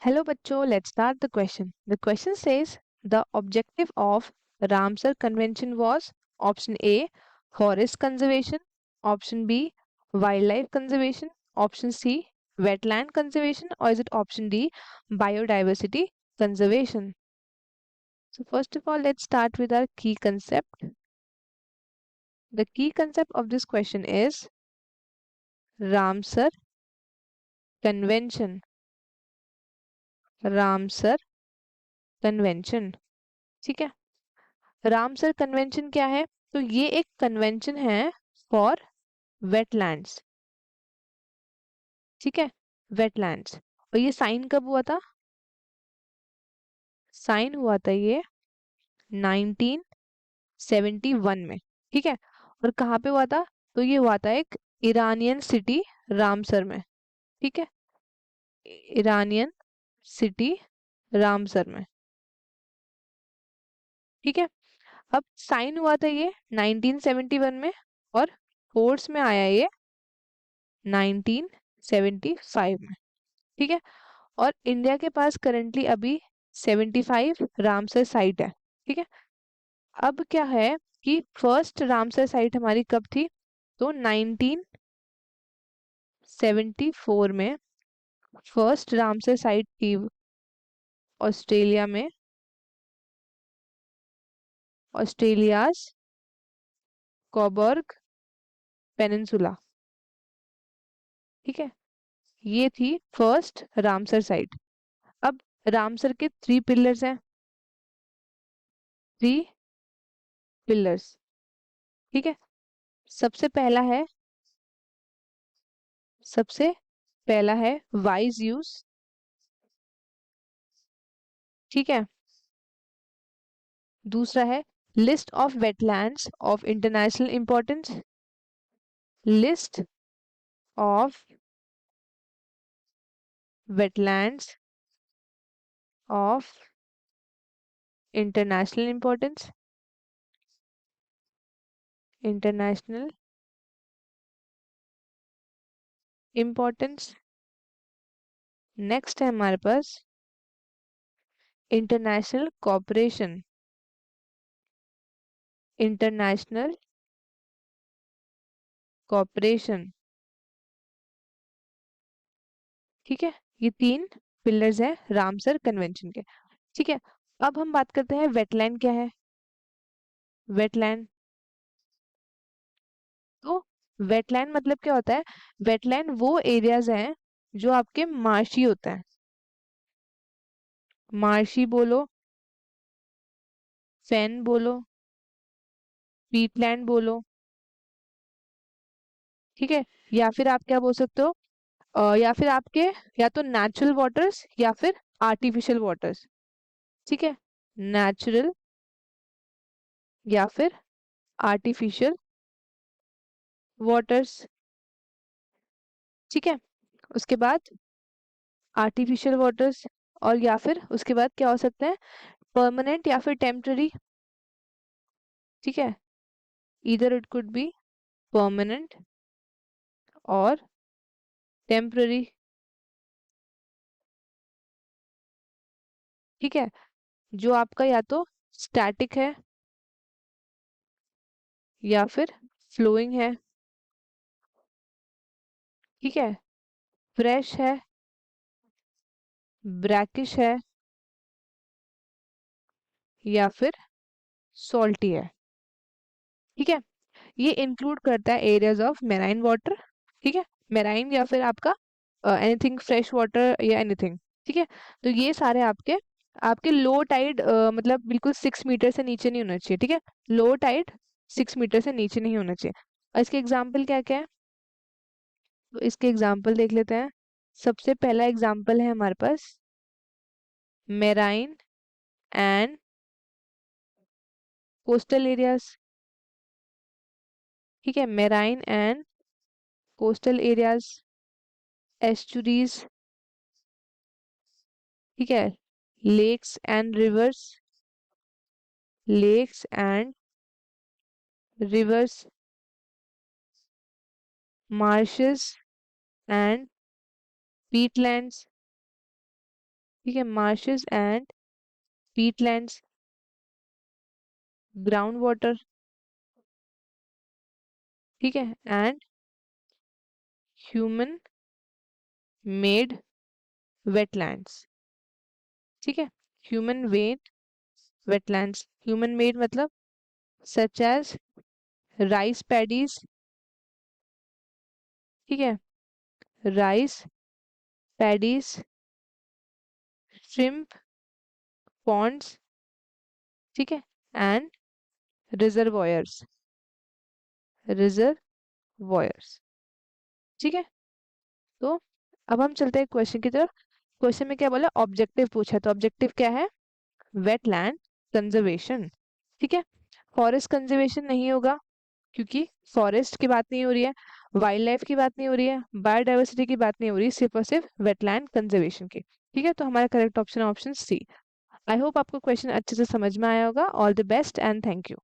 Hello बच्चों, let's start the question. The question says the objective of Ramsar Convention was option A forest conservation, option B wildlife conservation, option C wetland conservation, or is it option D biodiversity conservation? So first of all, let's start with our key concept. The key concept of this question is Ramsar Convention. Ramsar Convention. ठीक है, Ramsar convention क्या है? तो ये एक convention है for wetlands. ठीक है, वेटलैंड्स। और ये साइन कब हुआ था? साइन हुआ था ये 1971 में। ठीक है, और कहाँ पे हुआ था? तो ये हुआ था एक ईरानियन सिटी रामसर में। ठीक है, ईरानियन सिटी रामसर में। ठीक है, अब साइन हुआ था ये 1971 में और फोर्स में आया ये 1975 में। ठीक है, और इंडिया के पास करंटली अभी 75 रामसर साइट है। ठीक है, अब क्या है कि फर्स्ट रामसर साइट हमारी कब थी? तो 1974 में फर्स्ट रामसर साइट थी ऑस्ट्रेलिया में, ऑस्ट्रेलियाज कॉबर्ग पेनिनसुला। ठीक है, ये थी फर्स्ट रामसर साइट। अब रामसर के 3 पिलर्स हैं, 3 पिलर्स। ठीक है, सबसे पहला है सबसे पहला है वाइज यूज। ठीक है, दूसरा है list of wetlands of international importance. List of wetlands of international importance. International importance. Next है हमारे पास इंटरनेशनल कॉपरेशन। International cooperation. ठीक है, ये 3 पिलर्स हैं रामसर कन्वेंशन के। ठीक है, अब हम बात करते हैं वेटलैंड क्या है। वेटलैंड, तो वेटलैंड मतलब क्या होता है? वेटलैंड वो एरियाज हैं जो आपके मार्शी होते हैं। मार्शी बोलो, फेन बोलो, पीटलैंड बोलो। ठीक है, या फिर आप क्या बोल सकते हो? या फिर आपके या तो नेचुरल वाटर्स या फिर आर्टिफिशियल वाटर्स। ठीक है, नेचुरल या फिर आर्टिफिशियल वाटर्स। ठीक है, उसके बाद आर्टिफिशियल वाटर्स, और या फिर उसके बाद क्या हो सकता है? परमानेंट या फिर टेम्पररी। ठीक है, इधर इट कुड बी परमानेंट और टेम्पररी। ठीक है, जो आपका या तो स्टैटिक है या फिर फ्लोइंग है। ठीक है, फ्रेश है, ब्रैकिश है, या फिर सॉल्टी है। ठीक है, ये इंक्लूड करता है एरियाज ऑफ मेराइन वाटर। ठीक है, मेराइन या फिर आपका एनीथिंग फ्रेश वाटर या एनीथिंग। ठीक है, तो ये सारे आपके आपके लो टाइड मतलब बिल्कुल 6 मीटर से नीचे नहीं होना चाहिए। ठीक है, लो टाइड 6 मीटर से नीचे नहीं होना चाहिए। और इसके एग्जाम्पल क्या क्या है? तो इसके एग्जाम्पल देख लेते हैं। सबसे पहला एग्जाम्पल है हमारे पास मेराइन एंड कोस्टल एरियाज। ठीक है, marine and coastal areas, estuaries. ठीक है, lakes and rivers, lakes and rivers, marshes and peatlands. ठीक है, marshes and peatlands, ground water, ठीक है, एंड ह्यूमन मेड वेटलैंड्स, ठीक है, human made wetlands, human made मतलब सच एज राइस पैडीज, ठीक है, राइस पैडीज, श्रिम्प पॉन्ड्स, ठीक है, एंड रिजर्वॉयर्स, रिजर्वॉयर्स, ठीक है। तो अब हम चलते हैं क्वेश्चन की तरफ। क्वेश्चन में क्या बोला, ऑब्जेक्टिव पूछा, तो ऑब्जेक्टिव क्या है, वेटलैंड कंजर्वेशन, ठीक है। फॉरेस्ट कंजर्वेशन नहीं होगा क्योंकि फॉरेस्ट की बात नहीं हो रही है, वाइल्ड लाइफ की बात नहीं हो रही है, बायोडाइवर्सिटी की बात नहीं हो रही, सिर्फ और सिर्फ वेटलैंड कंजर्वेशन की, ठीक है। तो हमारा करेक्ट ऑप्शन है ऑप्शन सी। आई होप आपको क्वेश्चन अच्छे से समझ में आया होगा। All the best and thank you.